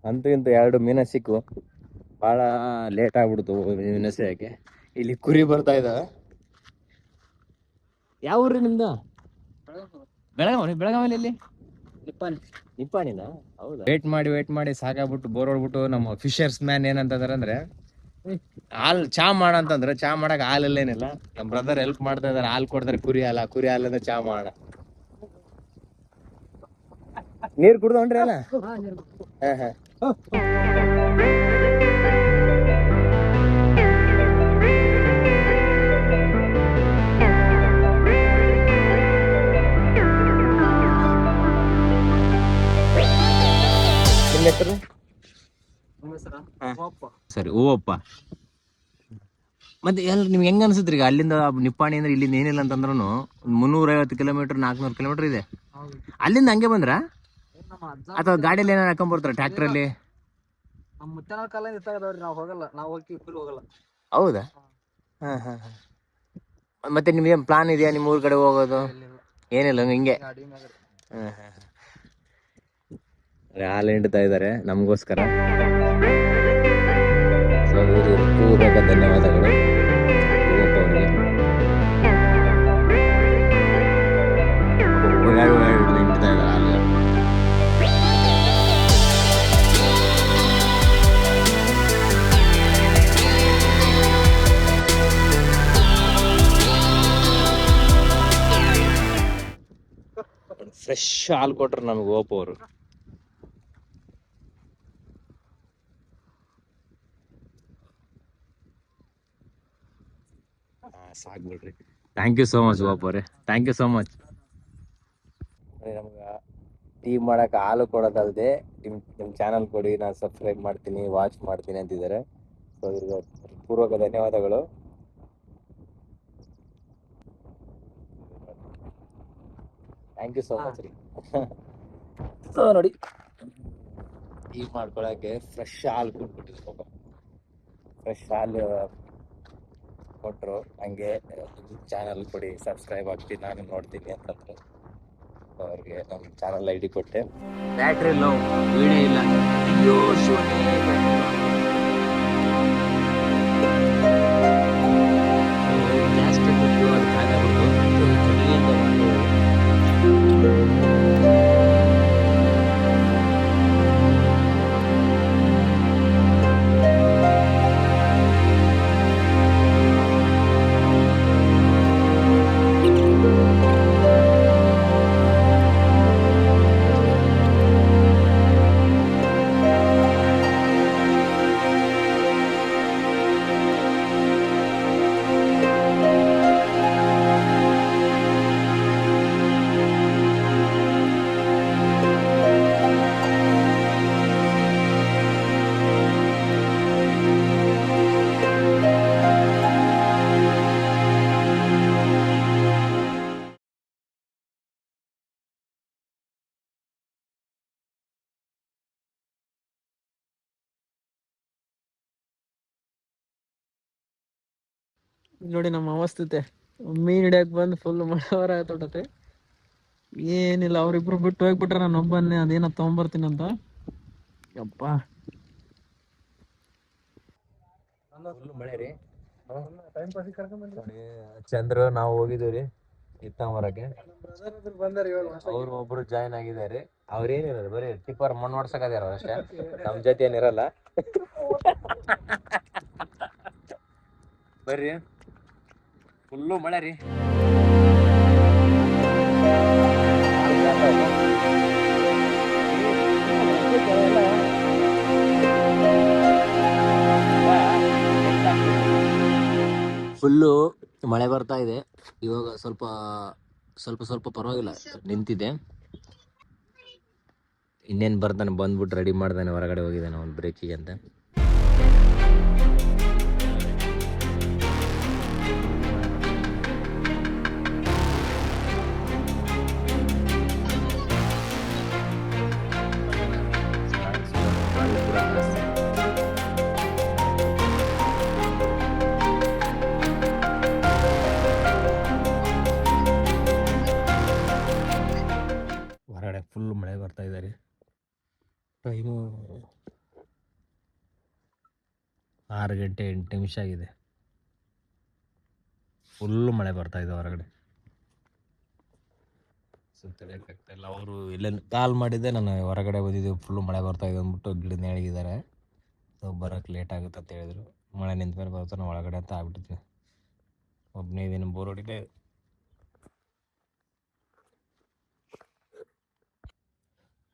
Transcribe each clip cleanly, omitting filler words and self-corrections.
ಅಂತೂ ಇಂತ 2 ಮೀನ ಸಿಕ್ಕು. ಭಾಳ ಲೇಟ್ ಆಗ್ಬಿಡ್ತು ಮೀನ ಸಿಗಕ್ಕೆ. ಇಲ್ಲಿ ಕುರಿ ಬರ್ತಾ ಇದಾವೆ. ಯಾವ ಊರ್ರಿ ನಿಮ್ದು? ಬೆಳಗಾವಿ ಎಲ್ಲಿ? ನಿಪ್ಪಾಣಿನ? ಹೌದಾ? ವೇಟ್ ಮಾಡಿ ಸಾಕಾಗ್ಬಿಟ್ಟು ಬೋರ್ ಹೊಡ್ಬಿಟ್ಟು ನಮ್ಮ ಫಿಶರ್ಸ್ ಮ್ಯಾನ್ ಏನಂತಂದ್ರೆ ಅಂದ್ರೆ ಹಾಲ್ ಚಾ ಮಾಡಂತಂದ್ರೆ ಚಾ ಮಾಡಕ್ ಹಾಲಲ್ಲೇನಿಲ್ಲ. ನಮ್ಮ ಬ್ರದರ್ ಹೆಲ್ಪ್ ಮಾಡ್ತಾ ಇದಾರೆ. ಹಾಲ್ ಕೊಡ್ತಾರೆ, ಕುರಿ ಹಾಲಂದ್ರೆ ಚಾ ಮಾಡ. ನೀರ್ ಕುಡ್ದು ಹೊಂಟ್ರಿ ಅಲ್ಲ? ನಿಮ್ಮ ಹೆಸರು? ಸರಿ, ಹೂವಪ್ಪ. ಮತ್ತೆ ನಿಮ್ಗೆ ಹೆಂಗ ಅನ್ಸುತ್ರಿ ಈಗ ಅಲ್ಲಿಂದ ನಿಪ್ಪಾಣಿ ಅಂದ್ರೆ ಇಲ್ಲಿಂದ ಏನಿಲ್ಲ ಅಂತಂದ್ರೂ 350 ಕಿಲೋಮೀಟರ್ 400 ಕಿಲೋಮೀಟರ್ ಇದೆ. ಅಲ್ಲಿಂದ ಹಂಗೆ ಬಂದ್ರ ಅಥವಾ ಗಾಡಿಯಲ್ಲಿ ಏನಾರು ಹಾಕೊಂಡ್ ಬರ್ತಾರ? ಟ್ರ್ಯಾಕ್ಟರ್ ಅಲ್ಲಿ? ಹೌದಾ? ಮತ್ತೆ ನಿಮ್ಗೆ ಪ್ಲಾನ್ ಇದೆಯಾ ನಿಮ್ಮ ಊರ್ ಕಡೆ ಹೋಗೋದು? ಏನಿಲ್ಲ, ಹಿಂಗೆ. ಹಾಲು ಹಿಂಡ್ತಾ ಇದಾರೆ ನಮಗೋಸ್ಕರ. ಪೂರ್ವಕ ಧನ್ಯವಾದಗಳು ಯುವಪ್ಪ ಅವರಿಗೆ. ಹಿಂಡ್ತಾ ಇದ್ದಾರೆ ಹಾಲು. ಫ್ರೆಶ್ ಹಾಲು ಕೊಟ್ರು ನಮಗೆ ಓಪೋ ಅವರು. ಸಾಕ್ಬಿಡ್ರಿ. Thank you so much Oppo ಅವರೇ, ಥ್ಯಾಂಕ್ ಯು ಸೋ ಮಚ್. ನಮ್ಗೆ ಟೀ ಮಾಡಕ್ಕೆ ಹಾಲು ಕೊಡೋದಲ್ದೆ ನಿಮ್ಮ ಚಾನಲ್ ಕೊಡಿ, ನಾನು ಸಬ್ಸ್ಕ್ರೈಬ್ ಮಾಡ್ತೀನಿ, ವಾಚ್ ಮಾಡ್ತೀನಿ ಅಂತಿದ್ದಾರೆ. ಸೊ ಇವ್ರಿಗೆ ಪೂರ್ವಕ ಧನ್ಯವಾದಗಳು. ಥ್ಯಾಂಕ್ ಯು ಸೋ ಮಚ್ ರೀ. ಸೊ ನೋಡಿ, ಟೀ ಮಾಡ್ಕೊಳಕ್ಕೆ ಫ್ರೆಶ್ ಹಾಲು ಕೊಟ್ಬಿಟ್ಟಿದ್ರು ಪಾಪ. ಫ್ರೆಶ್ ಹಾಲು ಕೊಟ್ಟರು. ಹಂಗೆ ಚಾನಲ್ ಕೊಡಿ, ಸಬ್ಸ್ಕ್ರೈಬ್ ಆಗ್ತೀನಿ, ನಾನು ನೋಡ್ತೀನಿ ಅಂತಂದ್ರು. ಅವ್ರಿಗೆ ನಮ್ಮ ಚಾನಲ್ ID ಕೊಟ್ಟೆ. ಬ್ಯಾಟ್ರಿ ಇಲ್ಲ, ವಿಡಿಯೋ ಇಲ್ಲ. ಅಯ್ಯೋ ನೋಡಿ ನಮ್ಮ ಅವಸ್ಥಿತೆ. ಮೀನ್ ಹಿಡಿಯಕ್ ಬಂದು ಫುಲ್ ಮಳೆ ತೊಟ್ಟತೆ. ಏನಿಲ್ಲ, ಅವ್ರಿಬ್ರು ಬಿಟ್ಟು ಹೋಗ್ಬಿಟ್ರೆ ನಾನು ಒಬ್ಬನ್ನೇ ಅದೇನೋ ತಗೊಂಬರ್ತೀನಂತ. ಯಪ್ಪ ಮಳೆ ರೀ. ಚಂದ್ರು ನಾವು ಹೋಗಿದ್ದೀವ್ರಿ ಇತ್ತಂಬರಕ್ಕೆ. ಅವ್ರು ಒಬ್ರು ಜಾಯ್ನ್ ಆಗಿದ್ದಾರೆ. ಅವ್ರೇನಿಲ್ಲ, ಬರೀ ಟಿಪ್ಪರ್ ಮಣ್ಣು ಹೊಡ್ಸಕದಾರ ಅಷ್ಟೇ, ನಮ್ ಜೊತೆ ಏನಿರಲ್ಲ. ಬರ್ರಿ, ಫುಲ್ಲು ಮಳೆ ರೀ. ಫುಲ್ಲು ಮಳೆ ಬರ್ತಾ ಇದೆ. ಇವಾಗ ಸ್ವಲ್ಪ ಸ್ವಲ್ಪ ಸ್ವಲ್ಪ ಪರವಾಗಿಲ್ಲ, ನಿಂತಿದೆ. ಇನ್ನೇನು ಬರ್ತಾನೆ, ಬಂದ್ಬಿಟ್ಟು ರೆಡಿ ಮಾಡ್ತಾನೆ, ಹೊರಗಡೆ ಹೋಗಿದ್ದಾನೆ ಅವ್ನು ಬ್ರೇಕಿಗೆ ಅಂತ. ಹೊರಗಡೆ ಫುಲ್ ಮಳೆ ಬರ್ತಾ ಇದೆ ರೀ. ಟೈಮು 6:08 ಆಗಿದೆ. ಫುಲ್ಲು ಮಳೆ ಬರ್ತಾ ಇದೆ ಹೊರಗಡೆ. ತಡೆಯೋಕ್ಕಾಗ್ತಾಯಿಲ್ಲ. ಅವರು ಇಲ್ಲೇ ಕಾಲ್ ಮಾಡಿದ್ದೆ, ನಾನು ಹೊರಗಡೆ ಬಂದಿದ್ದೀವಿ, ಫುಲ್ಲು ಮಳೆ ಬರ್ತಾ ಇದೆ ಅಂದ್ಬಿಟ್ಟು ಗಿಡದ ನೆರಳಿಗಿದ್ದಾರೆ. ಸೊ ಬರೋಕ್ಕೆ ಲೇಟ್ ಆಗುತ್ತೆ ಅಂತ ಹೇಳಿದ್ರು. ಮಳೆ ನಿಂತ ಮೇಲೆ ಬರ್ತಾನೆ ಒಳಗಡೆ ಅಂತ ಆಗ್ಬಿಟ್ಟಿದ್ವಿ. ಒಬ್ಬನೇ ಇದೀನಿ, ಬೋರ್ ಹೊಡಿದೆ.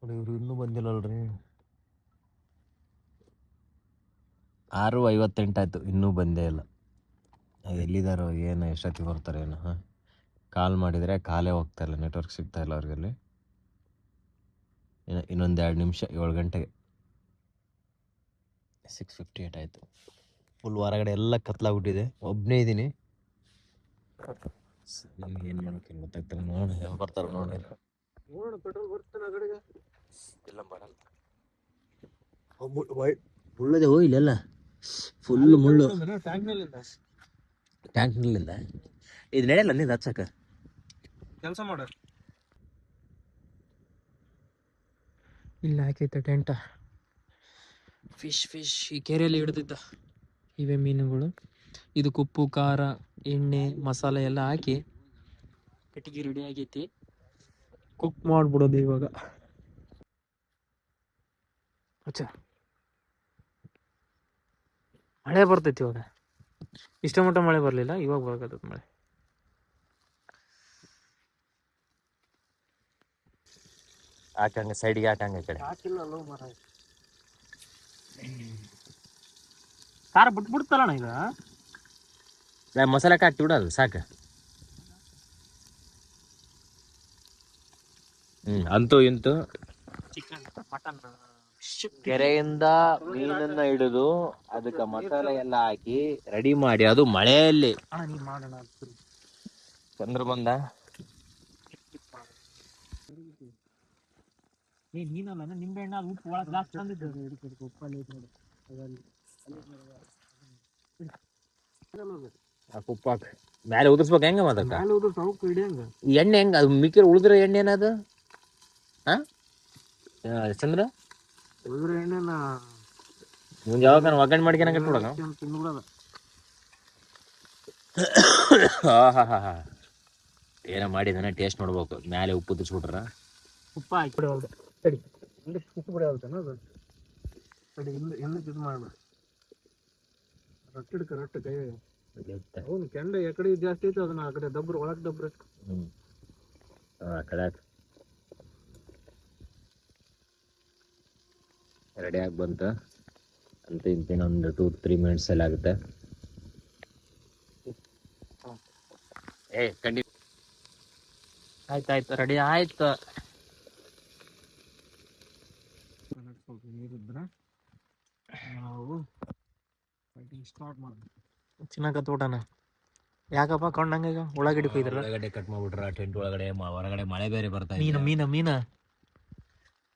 ನೋಡಿ ಇವರು ಇನ್ನೂ ಬಂದಿಲ್ಲಲ್ರಿ. 6:58 ಆಯಿತು, ಇನ್ನೂ ಬಂದೇ ಇಲ್ಲ. ಎಲ್ಲಿದ್ದಾರೋ ಏನು, ಎಷ್ಟೊತ್ತಿಗೆ ಬರ್ತಾರೆ ಏನು. ಹಾಂ, ಕಾಲ್ ಮಾಡಿದರೆ ಕಾಲೇ ಹೋಗ್ತಾಯಿಲ್ಲ, ನೆಟ್ವರ್ಕ್ ಸಿಗ್ತಾಯಿಲ್ಲ ಅವ್ರಿಗಲ್ಲಿ. ಇನ್ನೊಂದು 2 ನಿಮಿಷ, 7 ಗಂಟೆಗೆ. 6:58 ಆಯಿತು. ಫುಲ್ ಹೊರಗಡೆ ಎಲ್ಲ ಕತ್ಲಾಗ್ಬಿಟ್ಟಿದೆ, ಒಬ್ಬನೇ ಇದ್ದೀನಿ. ಏನು ಮಾಡೋಕ್ಕೆ ಗೊತ್ತಾಗ್ತಾರೆ. ನೋಡಿ ಹೆಂಗೆ ಬರ್ತಾರೆ ನೋಡಿ. ಪೆಟ್ರೋಲ್ ಬರ್ತಾನೆ ಆ ಕಡೆಗೆ. ಇಲ್ಲ ಬರಲ್ಲ. ಮುಳ್ಳದೆ ಹೋಗಿಲ್ಲ, ಫುಲ್ ಮುಳ್ಳು. ಟ್ಯಾಂಕ್ನಲ್ಲಿಂದ ಇದು ನಡೆಯಲ್ಲ ನೀನು ಹಚ್ಚಕ್ಕೆ. ಕೆಲಸ ಮಾಡ. ಇಲ್ಲ ಹಾಕೈತೆ ಟೆಂಟ. ಫಿಶ್ ಈ ಕೆರೆಯಲ್ಲಿ ಹಿಡ್ದಿದ್ದ ಇವೆ ಮೀನುಗಳು. ಇದಕ್ಕೆ ಉಪ್ಪು, ಖಾರ, ಎಣ್ಣೆ, ಮಸಾಲೆ ಎಲ್ಲ ಹಾಕಿ ಕಟ್ಟಿಗೆ ರೆಡಿ ಆಗೈತಿ. ಕುಕ್ ಮಾಡ್ಬಿಡೋದು ಇವಾಗ. ಅಚ್ಚಾ, ಮಳೆ ಬರ್ತೈತಿ ಇವಾಗ. ಇಷ್ಟ ಮಟ್ಟ ಮಳೆ ಬರಲಿಲ್ಲ, ಇವಾಗ ಬರಕತ್ತದ ಮಳೆ. ಹಾಕಂಗೆ ಸೈಡ್ಗೆ ಹಾಕಂಗೆ ಈ ಕಡೆ. ಹಾಕಿಲ್ಲಲ್ಲೋ ಮರ. ಖಾರ ಬಿಟ್ಬಿಡ್ತಲ್ಲಣ್ಣ ಈಗ. ಮಸಾಲೆ ಹಾಕಿ ಬಿಡೋದು ಸಾಕು. ಅಂತೂ ಇಂತೂ ಚಿಕನ್, ಮಟನ್, ಕೆರೆಯಿಂದ ಮೀನನ್ನ ಹಿಡಿದು ಅದಕ್ಕೆ ಮಸಾಲೆ ಎಲ್ಲ ಹಾಕಿ ರೆಡಿ ಮಾಡಿ, ಅದು ಮಳೆಯಲ್ಲಿ. ಮಾಡೋಣ ಚಂದ್ರ ಬಂದ. ನೀನಲ್ಲ ನಿಂಬೆ ಹಣ್ಣು ಅದು ಉಪ್ಪು ಒಳಗೆ ಜಾಸ್ತಿ ತಂದಿದ್ದು. ಉಪ್ಪಲ್ಲಿ ಉಪ್ಪು ಹಾಕಿ ಮ್ಯಾಲೆ ಉದುರ್ಸ್ಬೇಕು. ಹೆಂಗ ಮಾತಕ್ಕ ಹಿಡಿಯಂಗ ಎಣ್ಣೆ ಹೆಂಗ ಅದು ಮಿಕ್ಕಿರ ಉಳಿದ್ರೆ ಎಣ್ಣೆ ಏನದು? ಹಾ ಚಂದ್ರ ಉಳಿದ್ರೆ ಎಣ್ಣೆನ ಮುಂದೆ ಯಾವಾಗ ಒಗ್ಗರಣೆ ಮಾಡ್ಕೊಳಂಗ ಕೊಡೋಣ. ತಿನ್ಬಿಡೋದ. ಹಾ ಏನೋ ಮಾಡಿದಾನೆ, ಟೇಸ್ಟ್ ನೋಡ್ಬೇಕು. ಮ್ಯಾಲೆ ಉಪ್ಪು ತಿರ್ಸ್ಬಿಟ್ರ ಉಪ್ಪ ಹಾಕಿ ಬಿಡೋದು. ಸರಿ ಉಪ್ಪು ಬಿಡೋಲ್ತೇನ ಅದು. ಸರಿ ಹಿಂದಕ್ಕೆ ಇದು ಮಾಡ್ಬಿಡ. ರೊಟ್ಟಿ ರೊಟ್ಟಿ ಕೈ ಅವನು ಕೆಂಡ ಎಕಡೆ ಜಾಸ್ತಿ ಐತೆ ಅದನ್ನ ಆ ಕಡೆ ದಬ್ರು ಒಳಗೆ ದಬ್ರು. ಆ ಕಡೆ ರೆಡಿ ಆಗಿ ಬಂತ ಅಂತ. ಇಂತೇನೊಂದು 2-3 ಮಿನಿಟ್ಸ್ ಅಲ್ಲಿ ಆಗುತ್ತೆ. ಖಂಡಿತ ಆಯ್ತಾಯ್ತು, ರೆಡಿ ಆಯ್ತು. ಸ್ವಲ್ಪ ನೀರಿದ್ರೆ ನಾವು ಸ್ಟಾರ್ಟ್ ಮಾಡೋದು. ತಿನ್ನಕತ್ತ ಊಟನ ಯಾಕಪ್ಪ ಕೊಂಡಂಗ ಈಗ ಉಳ್ಳಾಗಡ್ಡಿ ಕೊಯ್ದ್ರ? ಒಳಗಡೆ ಕಟ್ ಮಾಡ್ಬಿಟ್ರ ಟೆಂಟ್ ಒಳಗಡೆ. ಹೊರಗಡೆ ಮಳೆ ಬೇರೆ ಬರ್ತಾ ಇದೆ. ಮೀನ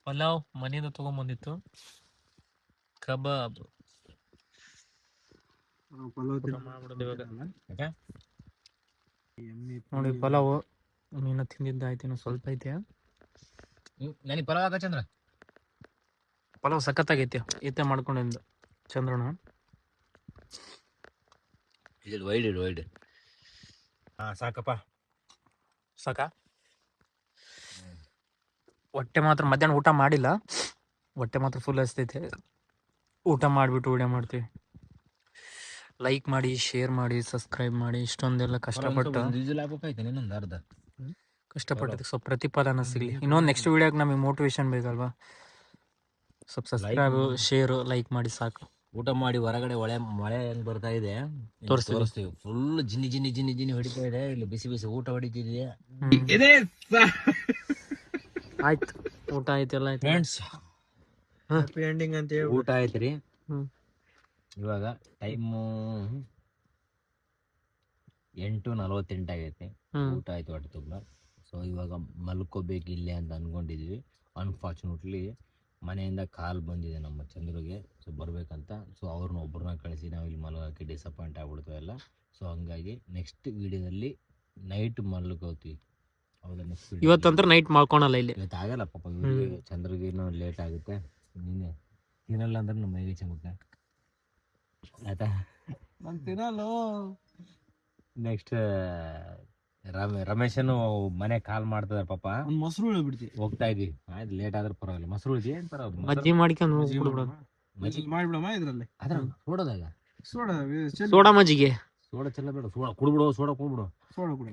ಪಲಾವ್ ಮನೆಯಿಂದ ತಗೊಂಬಂದಿತ್ತು. ಕಬಾಬ್ ನೋಡಿ. ಪಲಾವ್ ಮೀನ ತಿಂದಿದ್ದಾಯ್ತು, ಸ್ವಲ್ಪ ಐತೆ. ನನಗೆ ಪಲಾವ್ ಹಾಕ ಚಂದ್ರ. ಪಲಾವ್ ಸಖತ್ತಾಗೈತೆ. ಈತೆ ಮಾಡ್ಕೊಂಡಿದ್ದು ಚಂದ್ರನ. ಇದು ವೈಡ್ ಸಾಕಪ್ಪ. ಸಾಕ. ಹೊಟ್ಟೆ ಮಾತ್ರ ಮಧ್ಯಾಹ್ನ ಊಟ ಮಾಡಿಲ್ಲ, ಹೊಟ್ಟೆ ಮಾತ್ರ ಫುಲ್ ಹಸ್ತೈತೆ. ಊಟ ಮಾಡಿಬಿಟ್ಟು ವಿಡಿಯೋ ಮಾಡ್ತೀವಿ. ಲೈಕ್ ಮಾಡಿ, ಶೇರ್ ಮಾಡಿ, ಸಬ್ಸ್ಕ್ರೈಬ್ ಮಾಡಿ. ಇಷ್ಟೊಂದೆಲ್ಲ ಕಷ್ಟಪಟ್ಟು ಕಷ್ಟಪಟ್ಟದಕ್ಕೆ ಸ್ವಲ್ಪ ಪ್ರತಿಫಲನ ಸಿಗಲಿ. ಇನ್ನೊಂದು ನೆಕ್ಸ್ಟ್ ವಿಡಿಯೋಗೆ ನಮಗೆ ಮೋಟಿವೇಶನ್ ಬೇಕಲ್ವಾ? ಸ್ವಲ್ಪ ಸಬ್ಸ್ಕ್ರೈಬ್, ಶೇರು, ಲೈಕ್ ಮಾಡಿ ಸಾಕು. ಊಟ ಮಾಡಿ ಹೊರಗಡೆ ಮಳೆ ಹೆಂಗ್ ಬರ್ತಾ ಇದೆ ತೋರಿಸ್ತೀವಿ. ಫುಲ್ ಜಿನಿ ಹೊಡಿತಾ ಇದೆ. ಇಲ್ಲಿ ಬಿಸಿ ಬಿಸಿ ಊಟ ಹೊಡಿತಿದೆ. ಆಯ್ತು, ಊಟ ಆಯ್ತು, ಎಲ್ಲ ಆಯ್ತು ಫ್ರೆಂಡ್ಸ್. ಹ್ಯಾಪಿ ಎಂಡಿಂಗ್ ಅಂತ ಹೇಳಿ ಊಟ ಆಯ್ತು ರೀ. ಇವಾಗ ಟೈಮು 8:48 ಆಗೈತೆ. ಊಟ ಆಯ್ತು ಹೊಟ್ಟೆ ತುಂಬ. ಸೊ ಇವಾಗ ಮಲ್ಕೋಬೇಕು ಇಲ್ಲೇ ಅಂತ ಅನ್ಕೊಂಡಿದ್ವಿ. ಅನ್ಫಾರ್ಚುನೇಟ್ಲಿ ಮನೆಯಿಂದ ಕಾಲ್ ಬಂದಿದೆ ನಮ್ಮ ಚಂದ್ರಿಗೆ. ಸೊ ಬರ್ಬೇಕಂತ. ಸೊ ಅವ್ರನ್ನ ಒಬ್ಬರನ್ನ ಕಳಿಸಿ ನಾವು ಇಲ್ಲಿ ಮಲಗೋಕ್ಕೆ ಡಿಸಪಾಯಿಂಟ್ ಆಗ್ಬಿಡ್ತೀವಿ ಎಲ್ಲ. ಸೊ ಹಂಗಾಗಿ ನೆಕ್ಸ್ಟ್ ವೀಡಿಯೋದಲ್ಲಿ ನೈಟ್ ಮಲ್ಕೋತೀವಿ. ಹೌದಾ ನೆಕ್ಸ್ಟ್ ಇವತ್ತಂತ್ರ ನೈಟ್ ಮಾಡ್ಕೊಳಲ್ಲ ಇಲ್ಲಿ. ಇವತ್ತು ಆಗಲ್ಲ ಪಾಪ ಇವ್ರಿಗೆ ಚಂದ್ರಗಿನೂ ಲೇಟ್ ಆಗುತ್ತೆ. ನೀನೆ ತಿನ್ನಲ್ಲ ಅಂದ್ರೆ ನಮ್ಮ ಮೈಗೆ ಚಂಗುತ್ತೆ ಆಯ್ತಾ. ನಾನು ತಿನ್ನಲ್ಲ. ನೆಕ್ಸ್ಟ್ ರಮೇಶನು ಮನೆ ಕಾಲ್ ಮಾಡ್ತಿದಾರೆ ಪಾಪ. ಮೊಸರು ಬಿಡ್ತೀವಿ ಹೋಗ್ತಾ ಇದೀವಿ. ಆಯ್ತು ಲೇಟ್ ಆದ್ರೆ ಪರವಾಗಿಲ್ಲ. ಮೊಸರು ಉಳಿದಿ ಅಂತಾರ ಮಜ್ಜಿ ಮಾಡ್ಕೊಂಡು ಹೋಗ್ಬಿಡ್ಬಿಡೋದು. ಮಜ್ಜಿಗೆ ಮಾಡಿಬಿಡಮ್ಮ ಇದ್ರಲ್ಲಿ. ಅದ್ರ ಸೋಡದಾಗ ಸೋಡಾ ಮಜ್ಜಿಗೆ. ಸೋಡಾ ಚೆಲ್ಲ ಬೇಡ. ಸೋಡಾ ಕುಡ್ಬಿಡು. ಸೋಡಾ ಕುಡ್ಬಿಡು. ಸೋಡಾ ಕುಡಿ.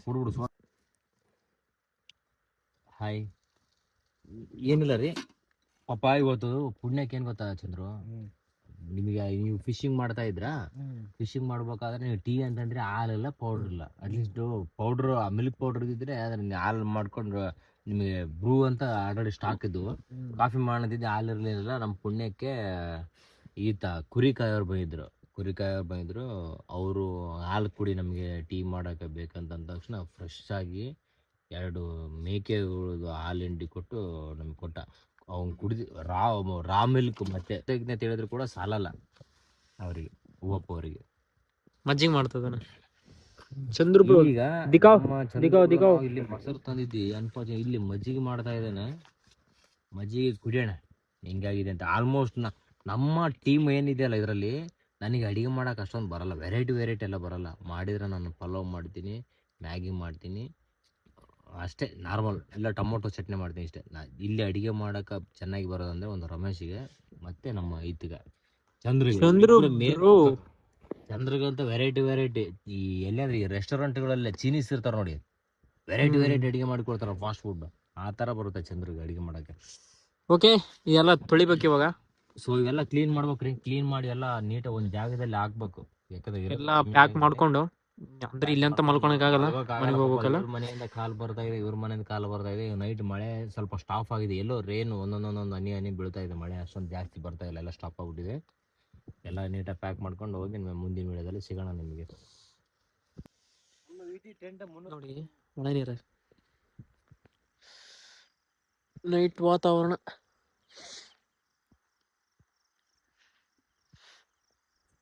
ಕುಡ್ಬಿಡು ಸೋಡಾ. ಹಾಯ್. ಏನಿಲ್ಲ ರೀ ಪಾಪ ಇವತ್ತು ಪುಣ್ಯಕ್ಕೆ ಏನು ಗೊತ್ತಾ ಚಂದ್ರು, ನಿಮಗೆ ನೀವು ಫಿಶಿಂಗ್ ಮಾಡ್ತಾ ಇದ್ರಾ, ಫಿಶಿಂಗ್ ಮಾಡ್ಬೇಕಾದ್ರೆ ನೀವು ಟೀ ಅಂತಂದ್ರೆ ಹಾಲೆಲ್ಲ ಪೌಡ್ರ್ ಇಲ್ಲ. ಅಟ್ಲೀಸ್ಟ್ ಪೌಡ್ರ್ ಮಿಲ್ಕ್ ಪೌಡ್ರ್ ಇದ್ದಿದ್ರೆ ಅದನ್ನ ಹಾಲು ಮಾಡ್ಕೊಂಡು ನಿಮಗೆ ಬ್ರೂ ಅಂತ ಆಲ್ರೆಡಿ ಸ್ಟಾಕ್ ಇದ್ವು. ಕಾಫಿ ಮಾಡೋದಿದ್ದೆ ಹಾಲು ಇರಲಿಲ್ಲ. ನಮ್ಮ ಪುಣ್ಯಕ್ಕೆ ಈತ ಕುರಿಕಾಯವ್ರು ಬಂದಿದ್ರು. ಅವರು ಹಾಲು ಕುಡಿ ನಮಗೆ ಟೀ ಮಾಡೋಕೆ ಬೇಕಂತ ಅಂದ ತಕ್ಷಣ ಫ್ರೆಶ್ ಆಗಿ 2 ಮೇಕೆಗಳದ್ದು ಹಾಲು ಹಿಂಡಿ ಕೊಟ್ಟು ನಮ್ಗೆ ಕೊಟ್ಟ. ಅವ್ನು ಕುಡಿದು ರಾ ಮಿಲ್ಕ್ ಮತ್ತೆ ಹೇಳಿದ್ರು ಕೂಡ ಸಾಲಲ್ಲ ಅವರಿಗೆ, ಹೂವಪ್ಪ ಅವರಿಗೆ. ಮಜ್ಜಿಗೆ ಮಾಡ್ತದಾನೆ ಚಂದ್ರ. ಈಗ ಇಲ್ಲಿ ಮೊಸರು ತಂದಿದ್ದಿ ಅನ್ಕೋತೀನಿ, ಇಲ್ಲಿ ಮಜ್ಜಿಗೆ ಮಾಡ್ತಾ ಇದ್ದಾನೆ. ಮಜ್ಜಿಗೆ ಕುಡಿಯೋಣ ಹೆಂಗಾಗಿದೆ ಅಂತ. ಆಲ್ಮೋಸ್ಟ್ ನಮ್ಮ ಟೀಮ್ ಏನಿದೆಯಲ್ಲ ಇದರಲ್ಲಿ ನನಗೆ ಅಡುಗೆ ಮಾಡೋಕೆ ಅಷ್ಟೊಂದು ಬರಲ್ಲ. ವೆರೈಟಿ ಎಲ್ಲ ಬರಲ್ಲ. ಮಾಡಿದರೆ ನಾನು ಪಲಾವ್ ಮಾಡ್ತೀನಿ, ಮ್ಯಾಗಿ ಮಾಡ್ತೀನಿ ಅಷ್ಟೇ. ನಾರ್ಮಲ್ ಎಲ್ಲ ಟೊಮೊಟೊ ಚಟ್ನಿ ಮಾಡ್ತೀನಿ ಇಷ್ಟೇ. ಇಲ್ಲಿ ಅಡುಗೆ ಮಾಡೋಕೆ ಚೆನ್ನಾಗಿ ಬರೋದಂದ್ರೆ ಒಂದು ರಮೇಶಿಗೆ ಮತ್ತೆ ನಮ್ಮ ಐತಿಗ ಚಂದ್ರಗಂತ ವೆರೈಟಿ. ಈ ಎಲ್ಲಾಂದ್ರೆ ಈ ರೆಸ್ಟೋರೆಂಟ್ಗಳಲ್ಲೇ ಚೀನೀಸ್ ಇರ್ತಾರೆ ನೋಡಿ, ವೆರೈಟಿ ಅಡುಗೆ ಮಾಡಿಕೊಡ್ತಾರೆ ಫಾಸ್ಟ್ ಫುಡ್. ಆ ಥರ ಬರುತ್ತೆ ಚಂದ್ರಿಗೆ ಅಡುಗೆ ಮಾಡೋಕ್ಕೆ. ಓಕೆ, ಇದೆಲ್ಲ ತೊಳಿಬೇಕು ಇವಾಗ. ಸೊ ಇವೆಲ್ಲ ಕ್ಲೀನ್ ಮಾಡ್ಬೇಕ್ರಿ. ಕ್ಲೀನ್ ಮಾಡಿ ಎಲ್ಲ ನೀಟಾಗಿ ಒಂದು ಜಾಗದಲ್ಲಿ ಹಾಕ್ಬೇಕು. ಯಾಕಂದ್ರೆ ಎಲ್ಲ ಪ್ಯಾಕ್ ಮಾಡ್ಕೊಂಡು, ಅಂದ್ರೆ ಇಲ್ಲಿ ಅಂತ ಮಲ್ಕೊಳಕ್ಕಾಗಲ್ಲ, ಮನೆಗೆ ಹೋಗ್ಬೇಕಲ್ಲ. ಮನೆಯಿಂದ ಕಾಲ್ ಬರ್ತಾ ಇದೆ, ಇವ್ರ ಮನೆಯಿಂದ ಕಾಲ್ ಬರ್ತಾ ಇದೆ. ನೈಟ್ ಮಳೆ ಸ್ವಲ್ಪ ಸ್ಟಾಪ್ ಆಗಿದೆ. ಎಲ್ಲೋ ರೇನ್ ಒಂದೊಂದು ಹನಿ ಬೀಳ್ತಾ ಇದೆ. ಮಳೆ ಅಷ್ಟೊಂದು ಜಾಸ್ತಿ ಬರ್ತಾ ಇಲ್ಲ, ಎಲ್ಲ ಸ್ಟಾಪ್ ಆಗ್ಬಿಟ್ಟಿದೆ. ಎಲ್ಲ ನೀಟಾಗಿ ಪ್ಯಾಕ್ ಮಾಡ್ಕೊಂಡು ಹೋಗಿ ಮುಂದಿನ ವಿಡಿಯೋದಲ್ಲಿ ಸಿಗೋಣ ನಿಮಗೆ. ನೋಡಿ ಮಳೆ ನೀರು, ನೈಟ್ ವಾತಾವರಣ.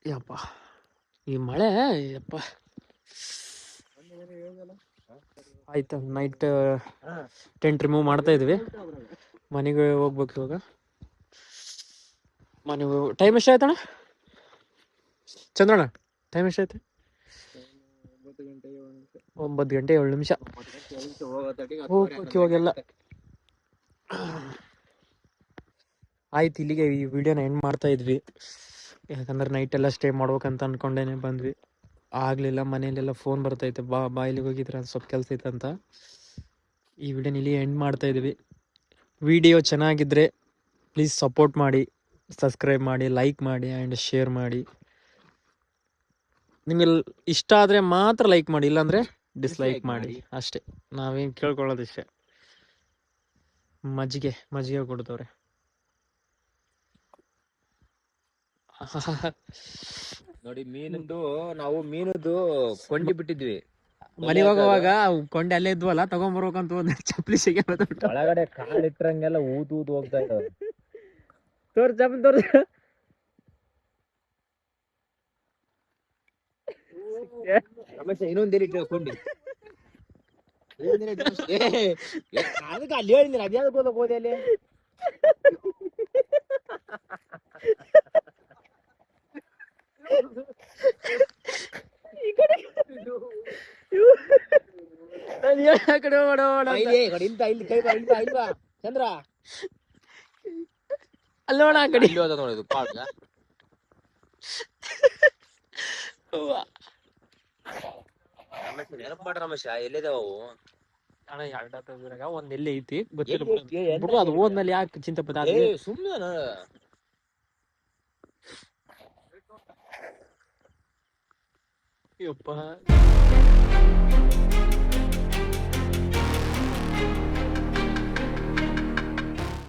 ಯಪ್ಪ ಈ ಮಳೆ ಯಪ್ಪ. ಆಯ್ತು, ನೈಟ್ ಟೆಂಟ್ ರಿಮೂವ್ ಮಾಡ್ತಾ ಇದ್ವಿ. ಮನೆಗೆ ಹೋಗ್ಬೇಕು ಇವಾಗ. ಮನೆಗೆ ಟೈಮ್ ಎಷ್ಟಾಯ್ತಣ್ಣ ಚಂದ್ರಣ್ಣ? ಟೈಮ್ ಎಷ್ಟಾಯ್ತು? 9 ಗಂಟೆ 7 ನಿಮಿಷ. ಹೋಗ್ಬೇಕು ಇವಾಗೆಲ್ಲ. ಆಯ್ತು, ಇಲ್ಲಿಗೆ ಈ ವಿಡಿಯೋನ ಎಂಡ್ ಮಾಡ್ತಾ ಇದ್ವಿ. ಯಾಕಂದ್ರೆ ನೈಟ್ ಎಲ್ಲ ಸ್ಟೇ ಮಾಡ್ಬೇಕಂತ ಅನ್ಕೊಂಡೇನೆ ಬಂದ್ವಿ. ಆಗಲಿಲ್ಲ, ಮನೇಲೆಲ್ಲ ಫೋನ್ ಬರ್ತೈತೆ, ಬಾ ಇಲ್ಲಿಗೆ ಹೋಗಿದ್ರೆ ಸ್ವಲ್ಪ ಕೆಲಸ ಐತೆ ಅಂತ. ಈ ವಿಡಿಯೋನ ಇಲ್ಲಿ ಎಂಡ್ ಮಾಡ್ತಾ ಇದ್ವಿ. ವಿಡಿಯೋ ಚೆನ್ನಾಗಿದ್ದರೆ ಪ್ಲೀಸ್ ಸಪೋರ್ಟ್ ಮಾಡಿ, ಸಬ್ಸ್ಕ್ರೈಬ್ ಮಾಡಿ, ಲೈಕ್ ಮಾಡಿ ಆ್ಯಂಡ್ ಶೇರ್ ಮಾಡಿ. ನಿಮಗೆ ಇಷ್ಟ ಆದರೆ ಮಾತ್ರ ಲೈಕ್ ಮಾಡಿ, ಇಲ್ಲಾಂದರೆ ಡಿಸ್ಲೈಕ್ ಮಾಡಿ ಅಷ್ಟೇ. ನಾವೇನು ಕೇಳ್ಕೊಳ್ಳೋದಿಷ್ಟೇ. ಮಜ್ಜಿಗೆ ಕೊಡ್ತವ್ರೆ. ನೋಡಿ ನಾವು ಮೀನದ್ದು ಕೊಂಡಿ ಬಿಟ್ಟಿದ್ವಿ. ಮನೆಗೆ ಹೋಗುವಾಗ ಕೊಂಡೆ ಅಲ್ಲೇ ಇದ್ವಲ್ಲ, ತಗೊಂಡ್ಬರ್ಬೇಕಂತ ಹೋದ, ಚಪ್ಪಲಿ ಸಿಗ ಒಳಗಡೆ ಕಾಲ್ ಇಟ್ಟರಂಗೆಲ್ಲ ಊದು ಹೋಗ್ತಾ ಇದ್ದಾವೆ. ತೋರ್ಸ ಇನ್ನೊಂದೇರಿ ಕೊಂಡಿ ಅದಕ್ಕೆ ಅಲ್ಲಿ ಹೇಳಿದ್ದೀನಿ. ಅದ್ಯಾವ್ದು ಹೋದೆ ಅಲ್ಲಿ. ಚಂದ್ರ ಅಲ್ಲೋಣ ಆ ಕಡೆ ನೋಡಿದು ನೆನಪು ಮಾಡ್ರ ರಮೇಶ. ಎಲ್ಲಿದಾವು ಅಣ್ಣ? ಒಂದ್ ಎಲ್ಲಿ ಐತಿ ಗೊತ್ತಿಲ್ಲ, ಅದು ಹೋದ್ಮೇಲೆ ಯಾಕೆ ಚಿಂತೆ ಪದ ಸುಮ್ಮನೆ. ಯಪ್ಪ